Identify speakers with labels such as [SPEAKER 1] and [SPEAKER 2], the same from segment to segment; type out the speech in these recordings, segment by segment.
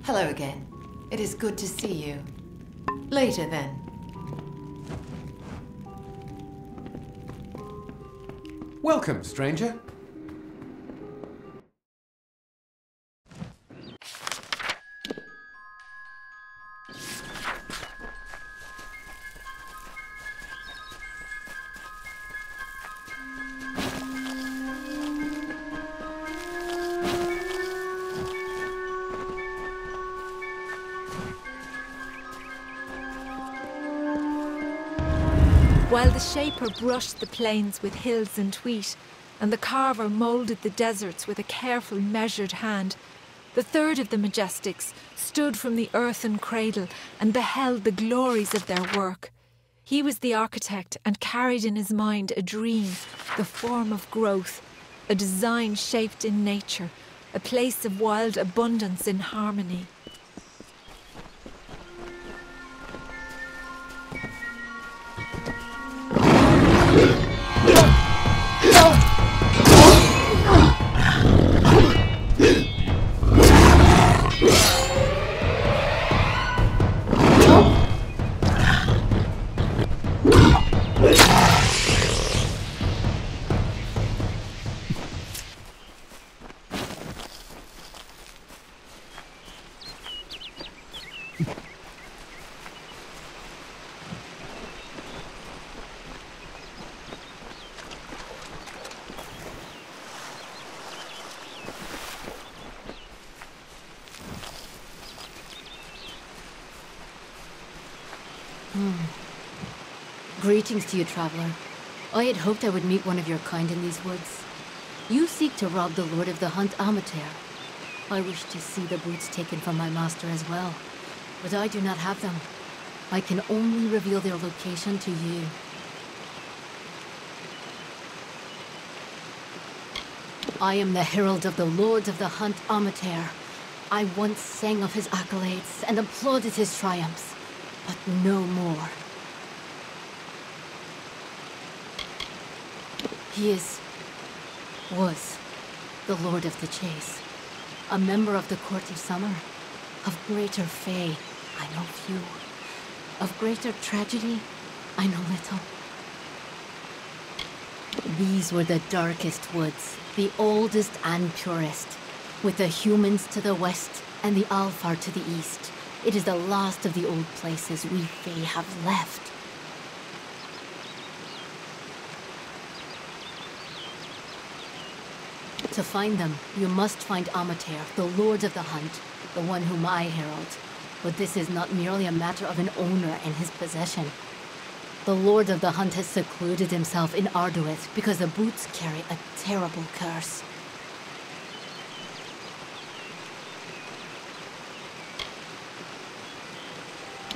[SPEAKER 1] Hello again. It is good to see you. Later, then.
[SPEAKER 2] Welcome, stranger.
[SPEAKER 3] While the shaper brushed the plains with hills and wheat, and the carver moulded the deserts with a careful, measured hand, the third of the Majestics stood from the earthen cradle and beheld the glories of their work. He was the architect and carried in his mind a dream, the form of growth, a design shaped in nature, a place of wild abundance in harmony.
[SPEAKER 4] Greetings to you, traveler. I had hoped I would meet one of your kind in these woods. You seek to rob the Lord of the Hunt, Ametair. I wish to see the boots taken from my master as well, but I do not have them. I can only reveal their location to you. I am the herald of the Lord of the Hunt, Ametair. I once sang of his accolades and applauded his triumphs, but no more. He was the Lord of the Chase, a member of the Court of Summer. Of greater fay, I know few. Of greater tragedy, I know little. These were the darkest woods, the oldest and purest, with the humans to the west and the Alfar to the east. It is the last of the old places we Fae have left. To find them, you must find Ametair, the Lord of the Hunt, the one whom I herald. But this is not merely a matter of an owner and his possession. The Lord of the Hunt has secluded himself in Arduith because the boots carry a terrible curse.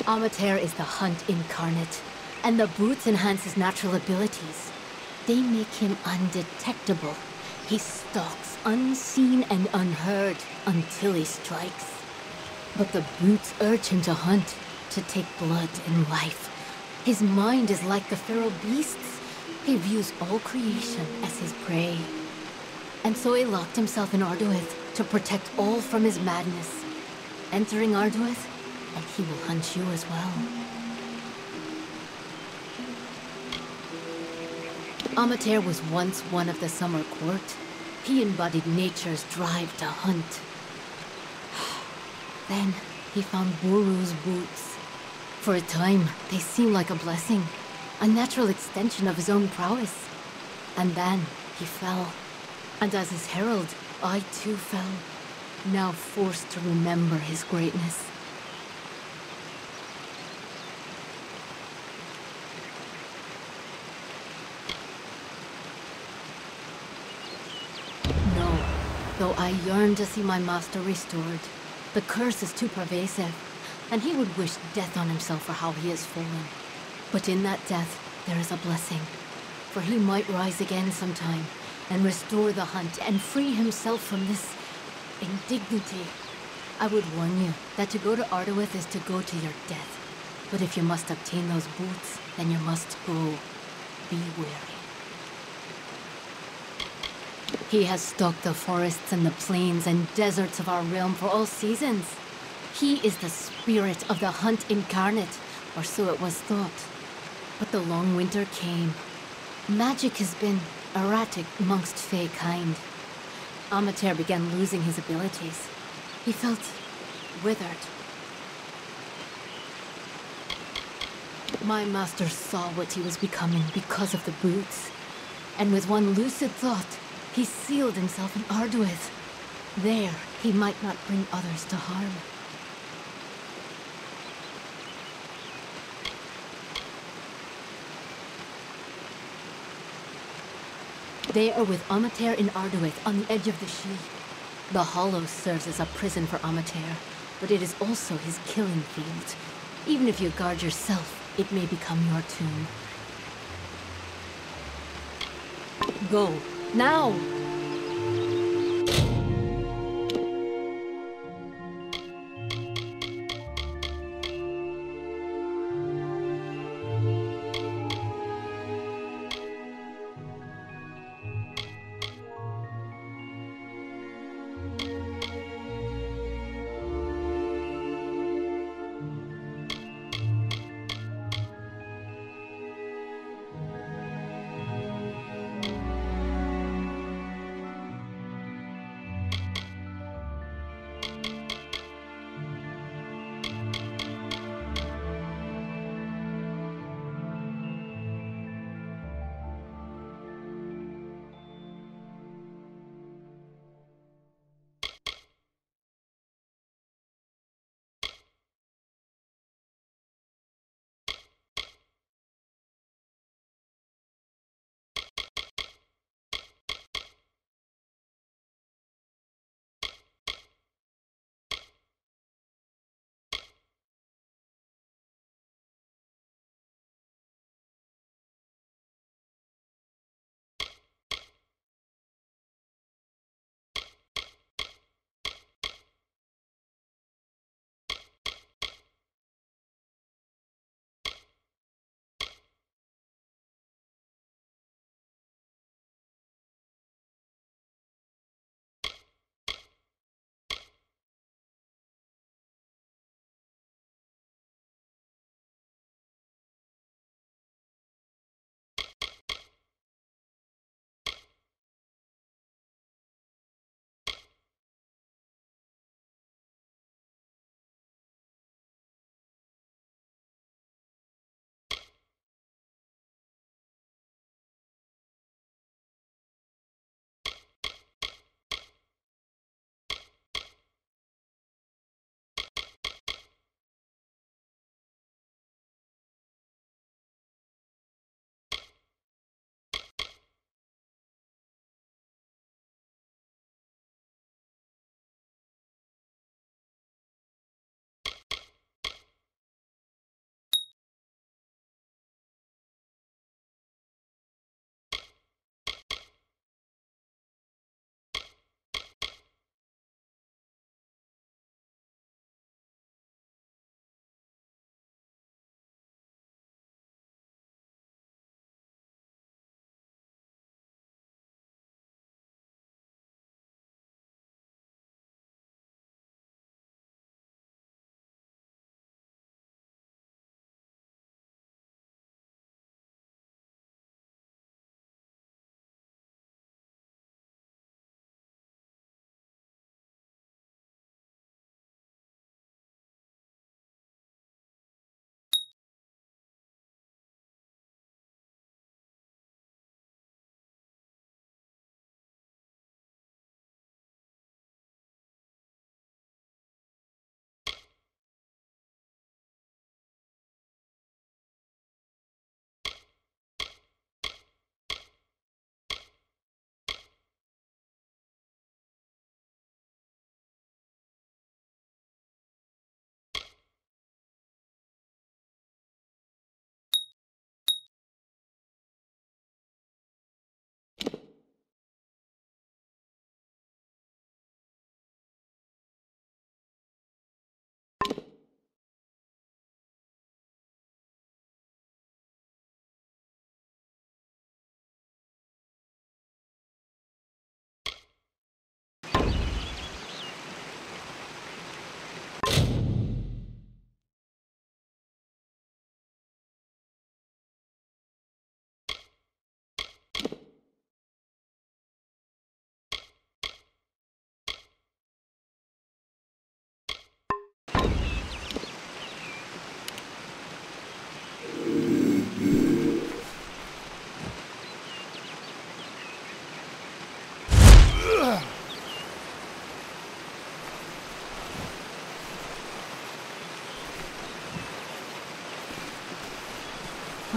[SPEAKER 4] Ametair is the Hunt incarnate, and the boots enhance his natural abilities. They make him undetectable. He stalks unseen and unheard until he strikes. But the boots urge him to hunt, to take blood and life. His mind is like the feral beasts. He views all creation as his prey. And so he locked himself in Arduith to protect all from his madness. Entering Arduith, and he will hunt you as well. Ametair was once one of the Summer Court. He embodied nature's drive to hunt. Then he found Buru's boots. For a time, they seemed like a blessing, a natural extension of his own prowess. And then he fell. And as his herald, I too fell, now forced to remember his greatness. Though I yearn to see my master restored, the curse is too pervasive, and he would wish death on himself for how he has fallen. But in that death, there is a blessing, for he might rise again sometime, and restore the Hunt, and free himself from this indignity. I would warn you that to go to Arduith is to go to your death. But if you must obtain those boots, then you must go. Be wary. He has stalked the forests and the plains and deserts of our realm for all seasons. He is the spirit of the hunt incarnate, or so it was thought. But the long winter came. Magic has been erratic amongst Fey kind. Ametair began losing his abilities. He felt withered. My master saw what he was becoming because of the boots. And with one lucid thought, he sealed himself in Arduith. There, he might not bring others to harm. They are with Ametair in Arduith on the edge of the She. The Hollow serves as a prison for Ametair, but it is also his killing field. Even if you guard yourself, it may become your tomb. Go, now!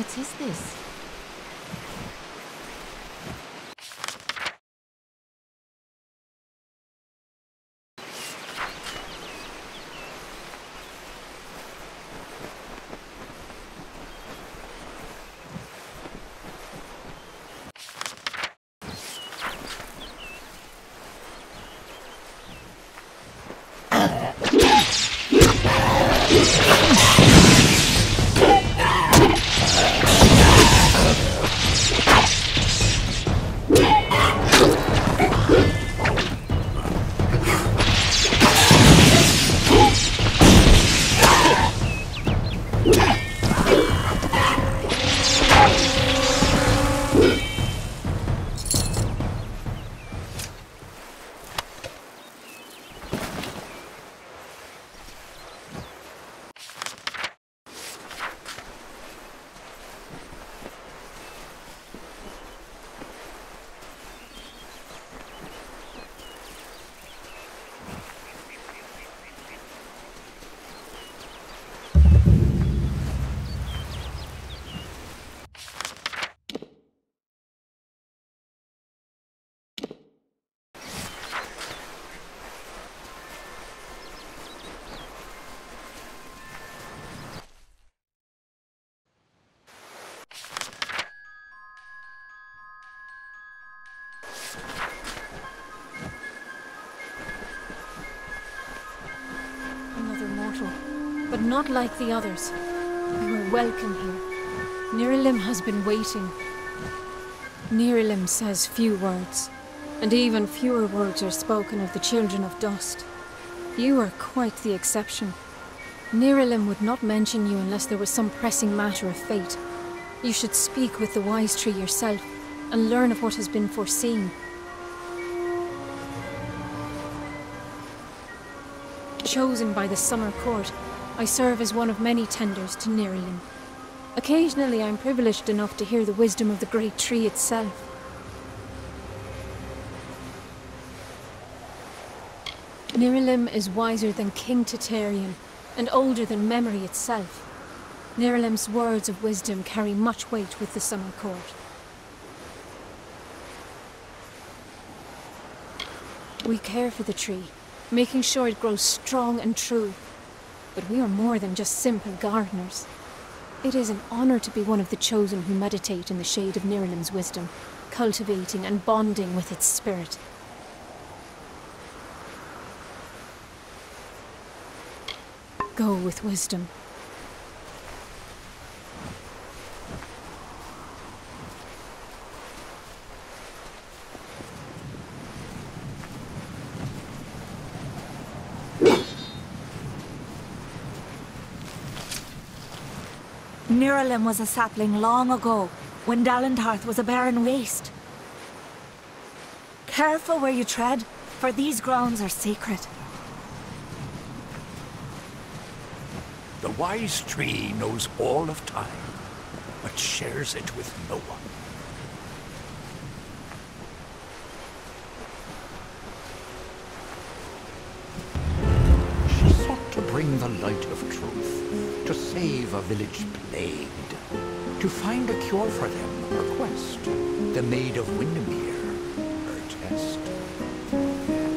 [SPEAKER 4] What is this?
[SPEAKER 3] But not like the others. You are welcome here. Nerilim has been waiting. Nerilim says few words, and even fewer words are spoken of the children of dust. You are quite the exception. Nerilim would not mention you unless there was some pressing matter of fate. You should speak with the wise tree yourself, and learn of what has been foreseen. Chosen by the Summer Court, I serve as one of many tenders to Nerilim. Occasionally I am privileged enough to hear the wisdom of the great tree itself. Nerilim is wiser than King Tatarian, and older than memory itself. Nerilim's words of wisdom carry much weight with the Summer Court. We care for the tree, making sure it grows strong and true. But we are more than just simple gardeners. It is an honor to be one of the chosen who meditate in the shade of Nerilim's wisdom, cultivating and bonding with its spirit. Go with wisdom.
[SPEAKER 5] Nerilim was a sapling long ago, when Dalentarth was a barren waste. Careful where you tread, for these grounds are sacred.
[SPEAKER 6] The wise tree knows all of time, but shares it with no one. She sought to bring the light of truth, to save a village plagued, to find a cure for them, her quest, the Maid of Windermere, her test.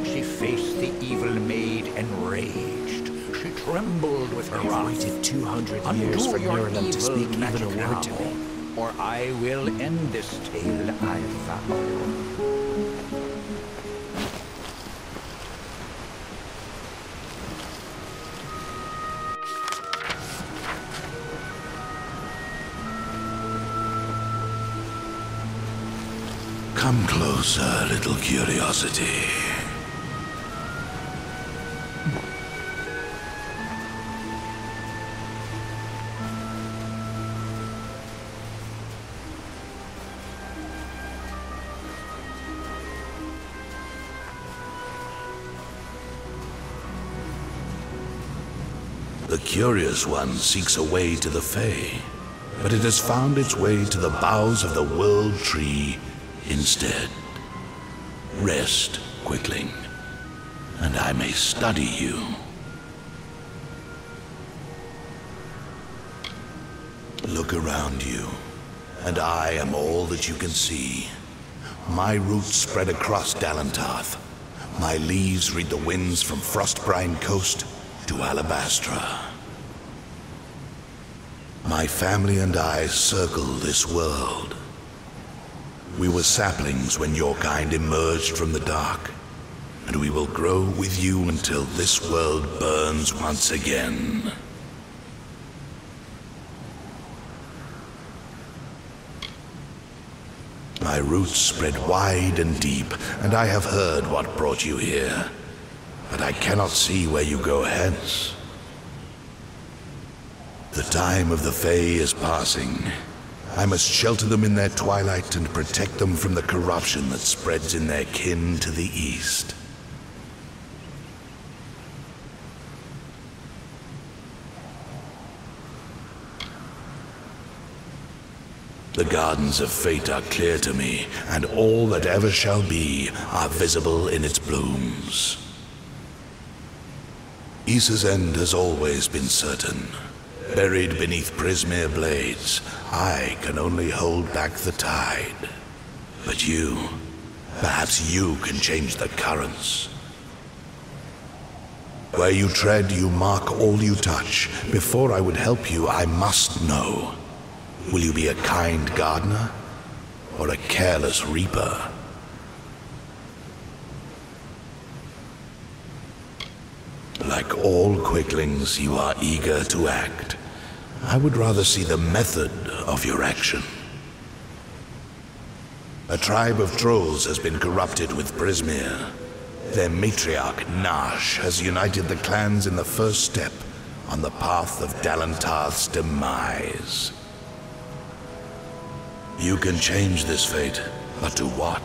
[SPEAKER 6] She faced the evil maid enraged. She trembled with her wrath.
[SPEAKER 7] I've waited 200 years for Nerilim to speak even a word to me.
[SPEAKER 6] Or I will end this tale, I vow.
[SPEAKER 8] Come closer, little curiosity. The curious one seeks a way to the Fae, but it has found its way to the boughs of the World Tree instead. Rest, quickling, and I may study you. Look around you, and I am all that you can see. My roots spread across Dalentarth. My leaves read the winds from Frostbrine Coast to Alabastra. My family and I circle this world. We were saplings when your kind emerged from the dark, and we will grow with you until this world burns once again. My roots spread wide and deep, and I have heard what brought you here, but I cannot see where you go hence. The time of the Fae is passing. I must shelter them in their twilight and protect them from the corruption that spreads in their kin to the east. The gardens of fate are clear to me, and all that ever shall be are visible in its blooms. Issa's end has always been certain. Buried beneath Prismere blades, I can only hold back the tide. But you, perhaps you can change the currents. Where you tread, you mark all you touch. Before I would help you, I must know. Will you be a kind gardener, or a careless reaper? Like all quicklings, you are eager to act. I would rather see the method of your action. A tribe of trolls has been corrupted with Prismere. Their matriarch, Nash, has united the clans in the first step on the path of Dalentarth's demise. You can change this fate, but to what?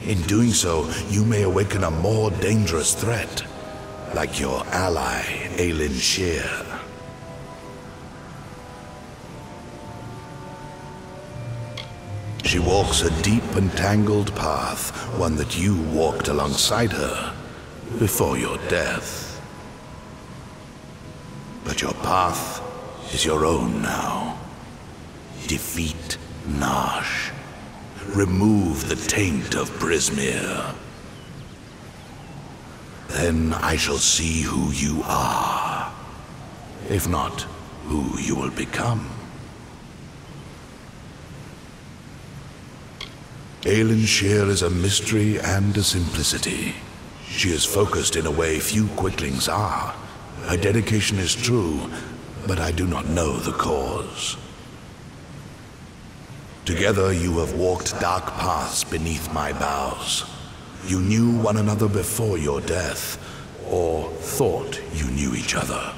[SPEAKER 8] In doing so, you may awaken a more dangerous threat, like your ally, Aelin Shear. She walks a deep and tangled path, one that you walked alongside her before your death. But your path is your own now. Defeat Nash. Remove the taint of Prismere. Then I shall see who you are. If not, who you will become. Aelin Shear is a mystery and a simplicity. She is focused in a way few quicklings are. Her dedication is true, but I do not know the cause. Together you have walked dark paths beneath my boughs. You knew one another before your death, or thought you knew each other.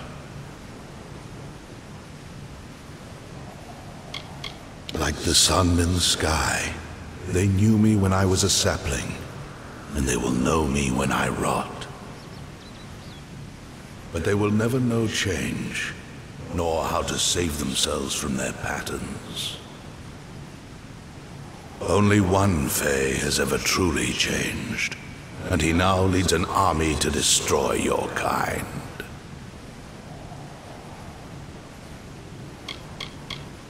[SPEAKER 8] Like the sun in the sky, they knew me when I was a sapling, and they will know me when I rot. But they will never know change, nor how to save themselves from their patterns. Only one Fae has ever truly changed, and he now leads an army to destroy your kind.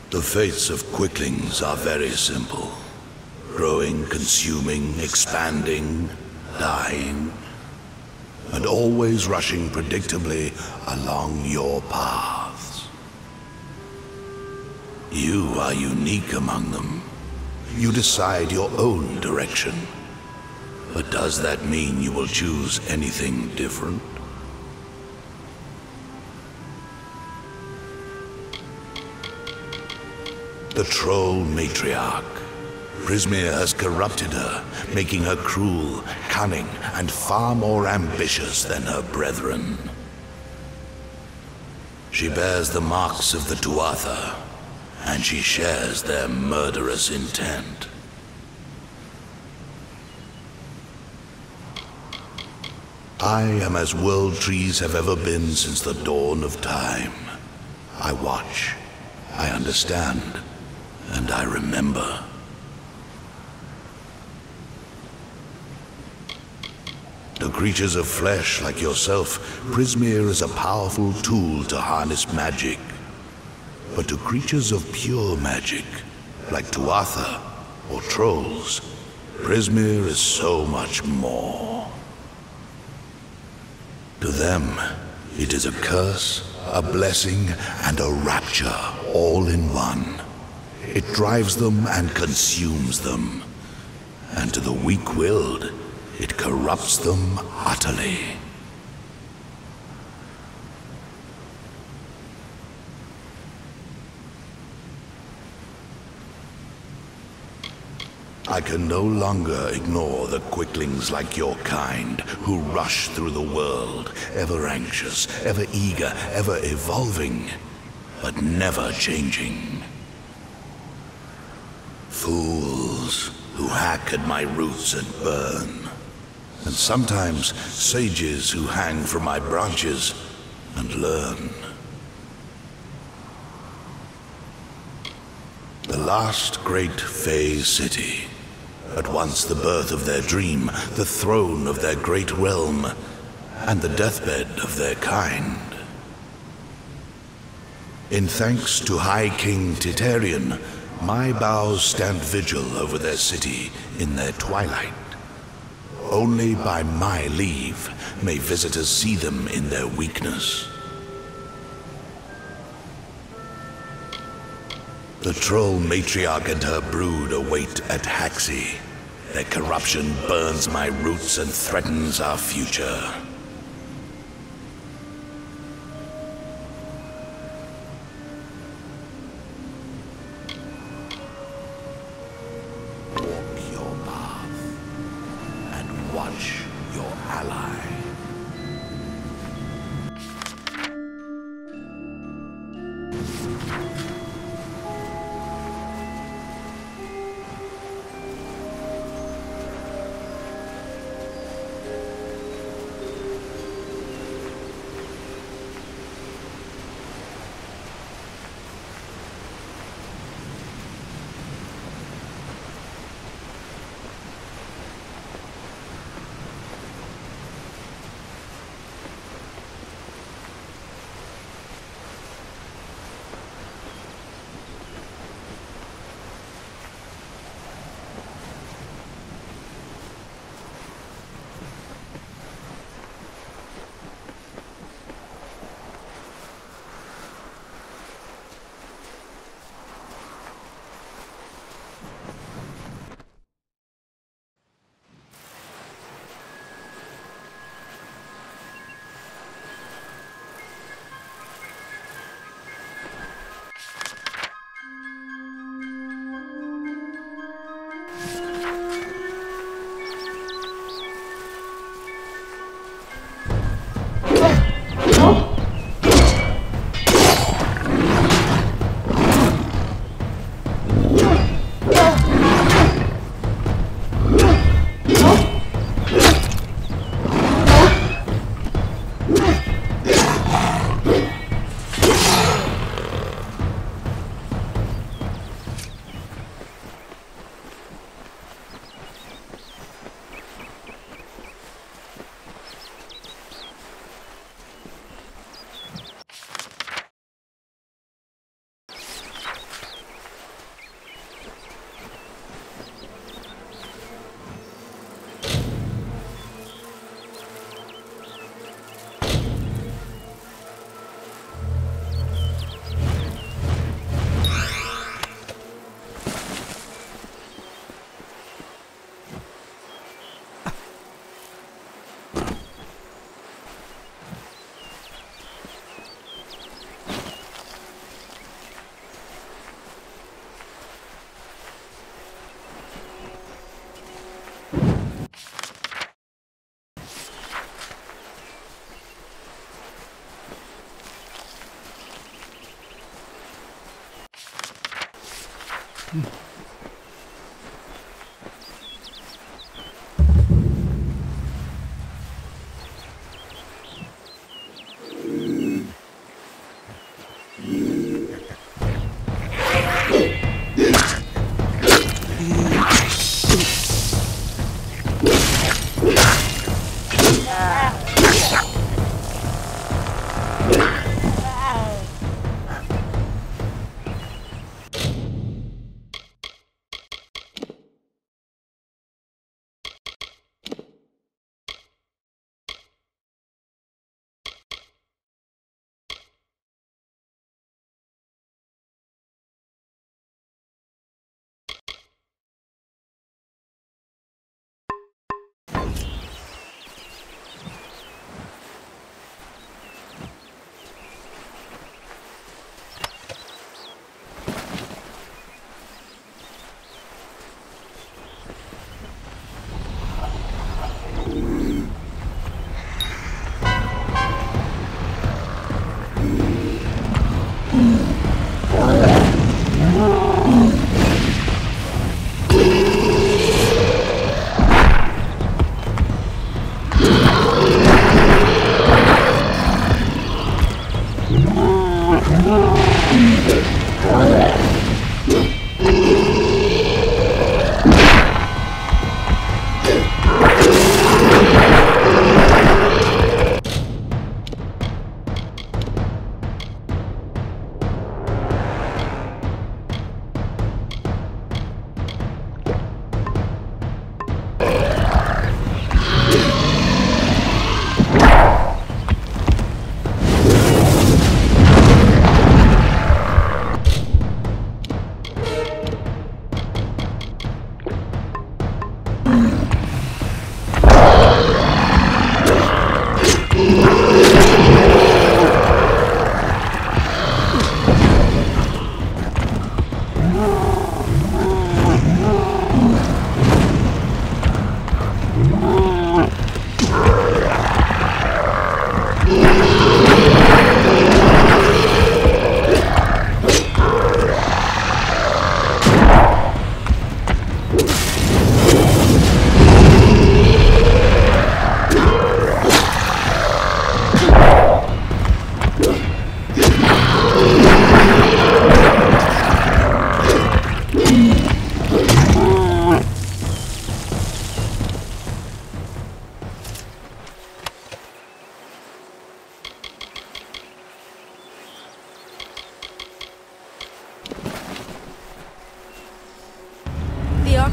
[SPEAKER 8] The fates of quicklings are very simple. Growing, consuming, expanding, dying, and always rushing predictably along your paths. You are unique among them. You decide your own direction. But does that mean you will choose anything different? The Troll Matriarch. Prismere has corrupted her, making her cruel, cunning, and far more ambitious than her brethren. She bears the marks of the Tuatha, and she shares their murderous intent. I am as world trees have ever been since the dawn of time. I watch, I understand, and I remember. To creatures of flesh like yourself, Prismere is a powerful tool to harness magic. but to creatures of pure magic, like Tuatha or trolls, Prismeer is so much more. To them, it is a curse, a blessing, and a rapture all in one. It drives them and consumes them. And to the weak-willed, it corrupts them utterly. I can no longer ignore the quicklings like your kind, who rush through the world, ever anxious, ever eager, ever evolving, but never changing. Fools who hack at my roots and burn, and sometimes sages who hang from my branches and learn. The last great Fey city, at once the birth of their dream, the throne of their great realm, and the deathbed of their kind. In thanks to High King Titarian, my boughs stand vigil over their city in their twilight. Only by my leave may visitors see them in their weakness. The troll matriarch and her brood await at Haxi. Their corruption burns my roots and threatens our future. Walk your path and watch your ally.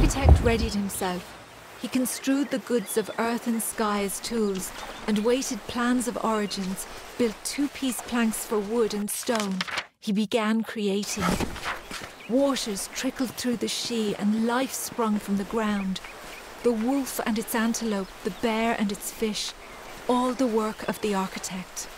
[SPEAKER 3] architect readied himself. He construed the goods of earth and sky as tools, and weighted plans of origins, built two-piece planks for wood and stone. He began creating. Waters trickled through the Shee, and life sprung from the ground. The wolf and its antelope, the bear and its fish, all the work of the architect.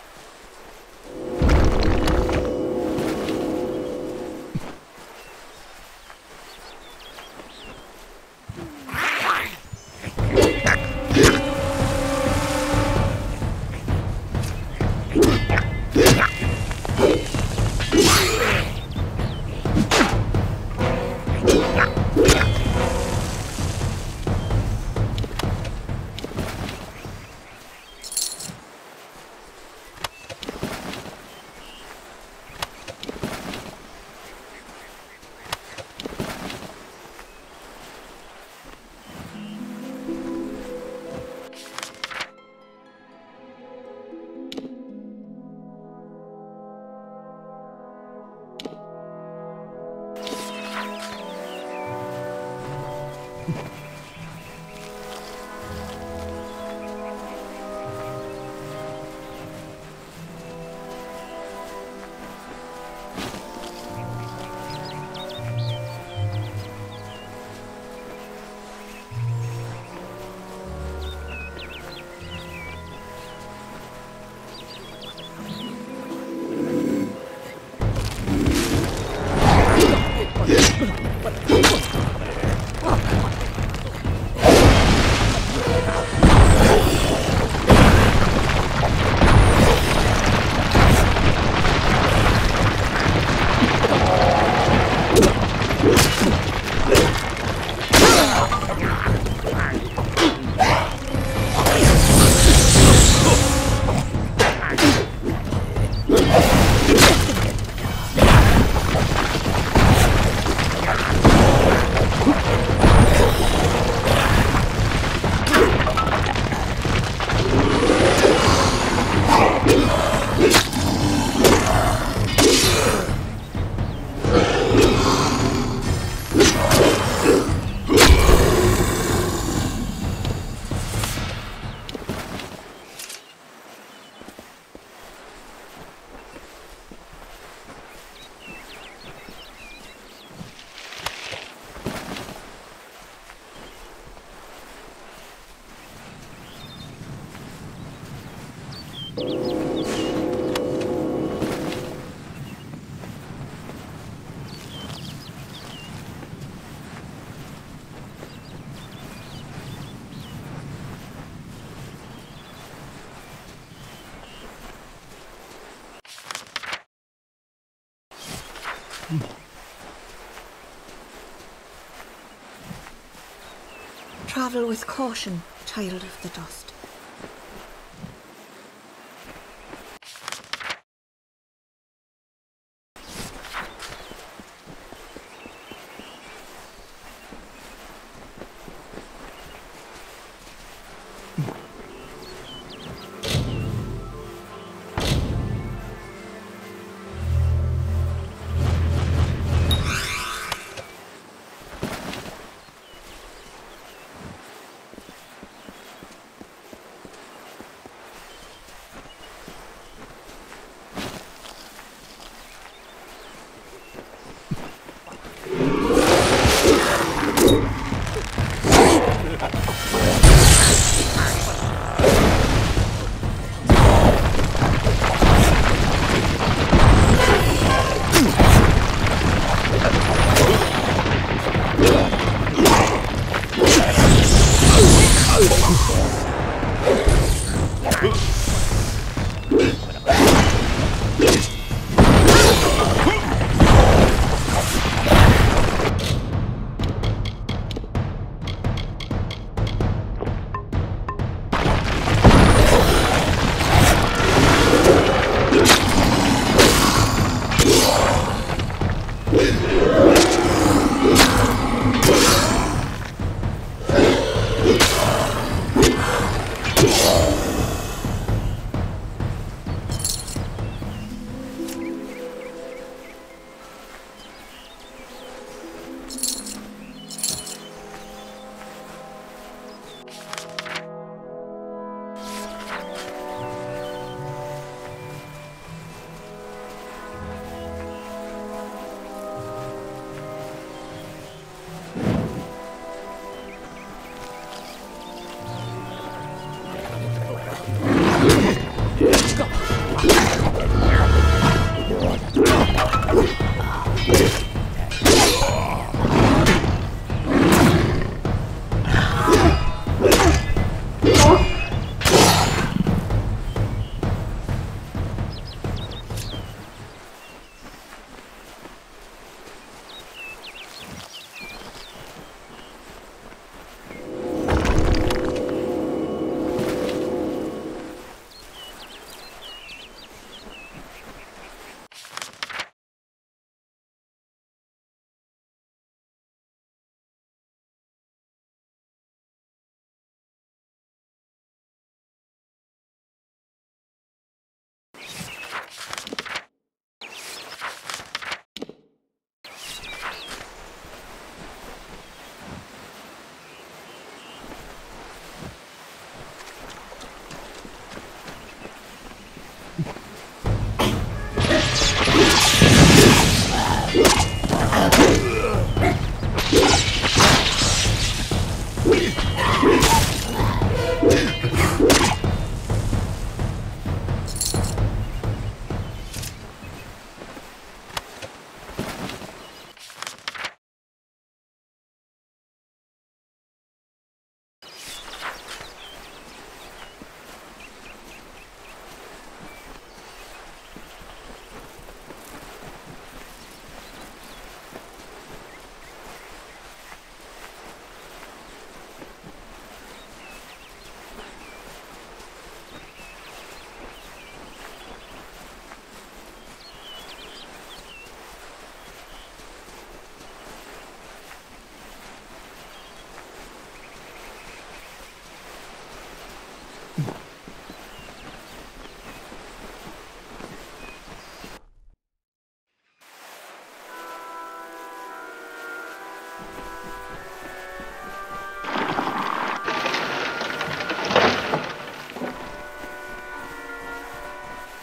[SPEAKER 5] Travel with caution, child of the dust.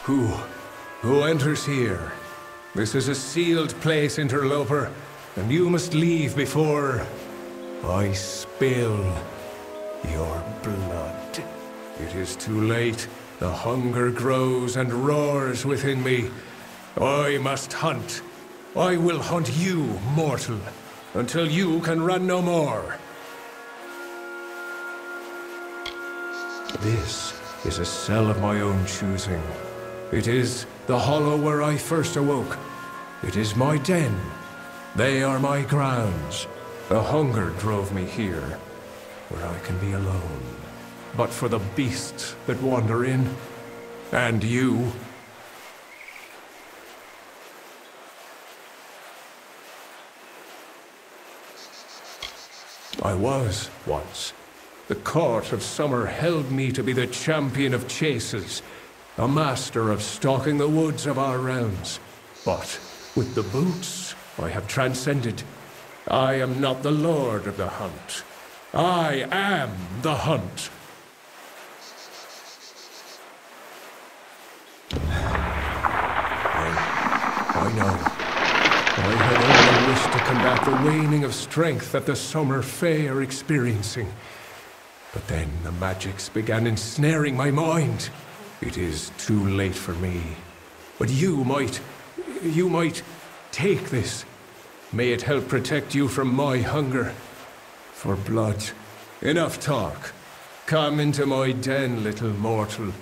[SPEAKER 2] Who enters here? This is a sealed place, interloper, and you must leave before I spill your blood. It is too late. The hunger grows and roars within me. I must hunt. I will hunt you, mortal, until you can run no more. This is a cell of my own choosing. It is the hollow where I first awoke. It is my den. They are my grounds. The hunger drove me here, where I can be alone. But for the beasts that wander in, and you. I was once. The court of summer held me to be the champion of chases, a master of stalking the woods of our realms. But with the boots, I have transcended. I am not the lord of the hunt. I am the hunt. I know. I had only wished to combat the waning of strength that the summer fae are experiencing. But then the magics began ensnaring my mind. It is too late for me. But you might take this. May it help protect you from my hunger for blood. Enough talk. Come into my den, little mortal.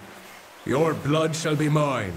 [SPEAKER 2] Your blood shall be mine.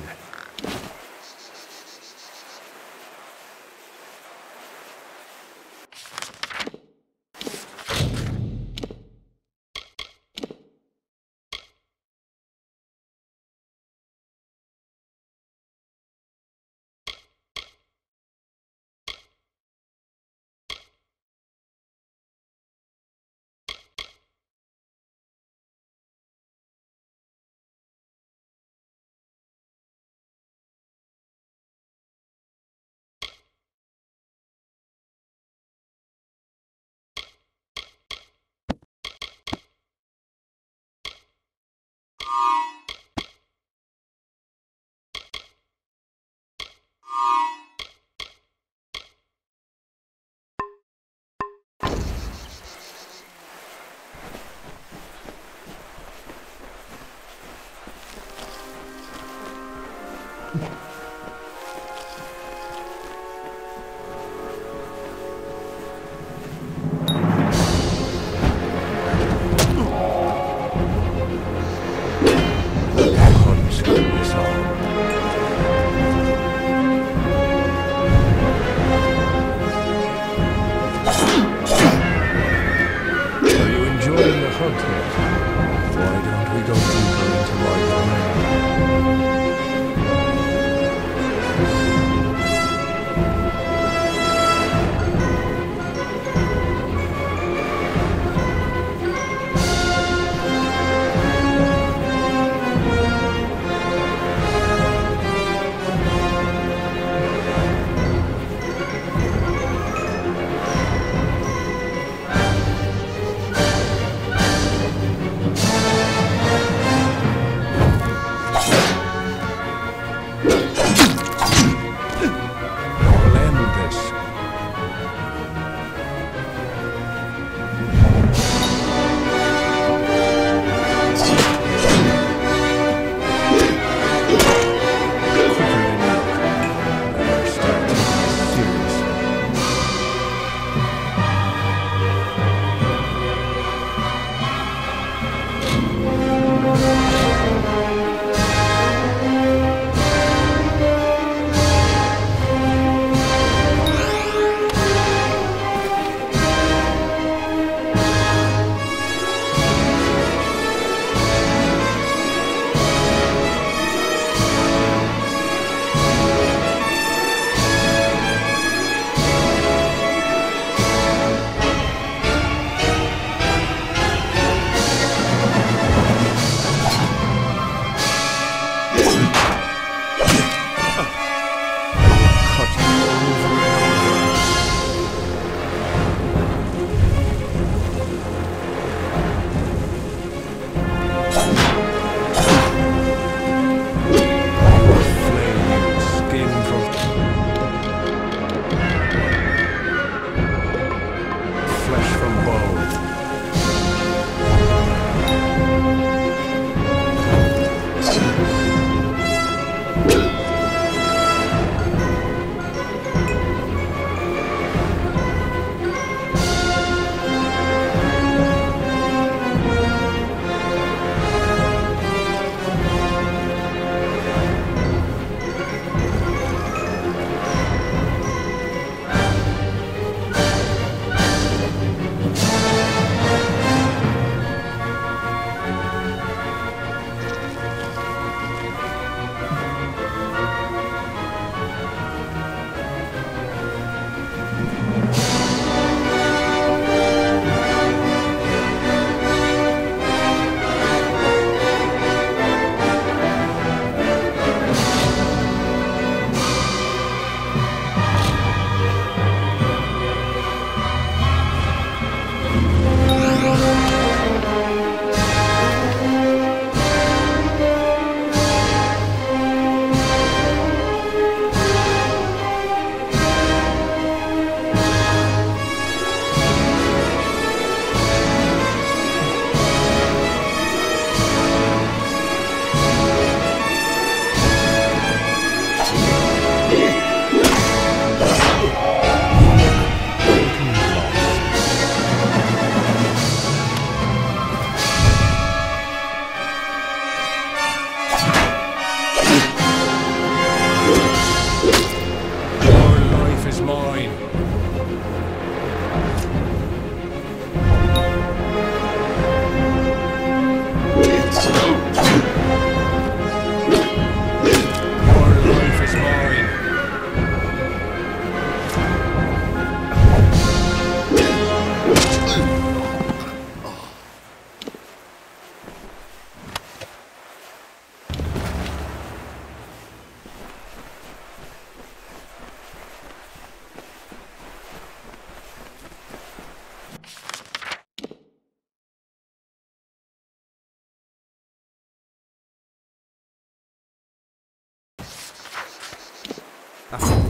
[SPEAKER 2] you